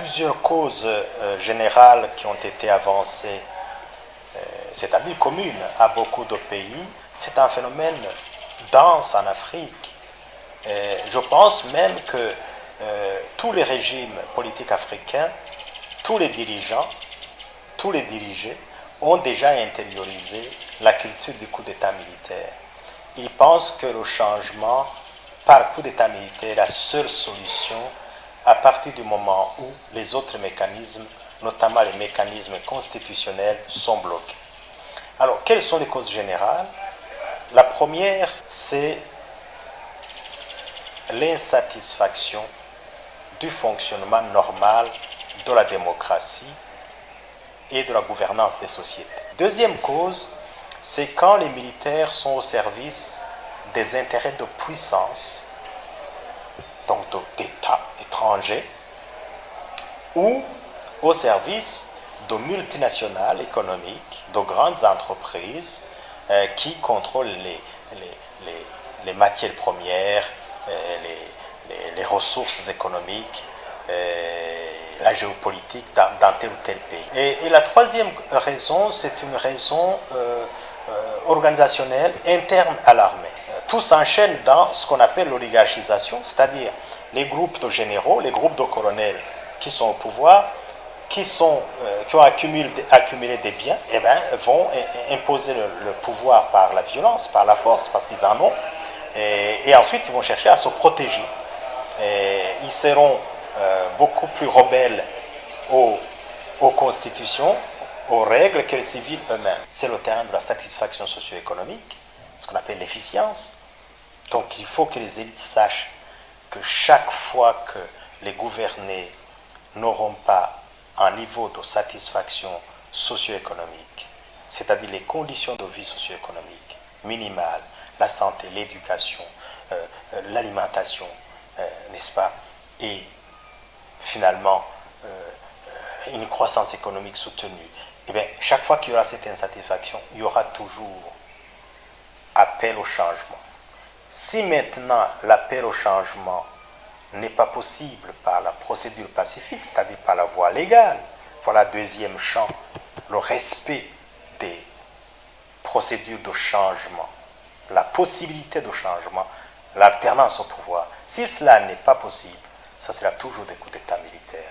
plusieurs causes générales qui ont été avancées, c'est-à-dire communes à beaucoup de pays. C'est un phénomène dense en Afrique. Je pense même que tous les régimes politiques africains, tous les dirigeants, tous les dirigés ont déjà intériorisé la culture du coup d'État militaire. Ils pensent que le changement par coup d'État militaire est la seule solution à partir du moment où les autres mécanismes, notamment les mécanismes constitutionnels, sont bloqués. Alors, quelles sont les causes générales? La première, c'est l'insatisfaction du fonctionnement normal de la démocratie et de la gouvernance des sociétés. Deuxième cause, c'est quand les militaires sont au service des intérêts de puissance, donc d'États étrangers, ou au service de multinationales économiques, de grandes entreprises qui contrôlent les matières premières, les ressources économiques, la géopolitique dans tel ou tel pays. Et la troisième raison, c'est une raison organisationnelle interne à l'armée. Tout s'enchaîne dans ce qu'on appelle l'oligarchisation, c'est-à-dire les groupes de généraux, les groupes de colonels qui sont au pouvoir, qui ont accumulé des biens, vont imposer le pouvoir par la violence, par la force, parce qu'ils en ont, et ensuite ils vont chercher à se protéger. Ils seront beaucoup plus rebelles aux constitutions, aux règles que les civils eux-mêmes. C'est le terrain de la satisfaction socio-économique, ce qu'on appelle l'efficience. Donc il faut que les élites sachent que chaque fois que les gouvernés n'auront pas un niveau de satisfaction socio-économique, c'est-à-dire les conditions de vie socio-économique minimales, la santé, l'éducation, l'alimentation, n'est-ce pas, et finalement une croissance économique soutenue, et bien, chaque fois qu'il y aura cette insatisfaction, il y aura toujours appel au changement. Si maintenant l'appel au changement n'est pas possible par la procédure pacifique, c'est-à-dire par la voie légale, voilà deuxième champ, le respect des procédures de changement, la possibilité de changement, l'alternance au pouvoir. Si cela n'est pas possible, ça sera toujours des coups d'État militaires.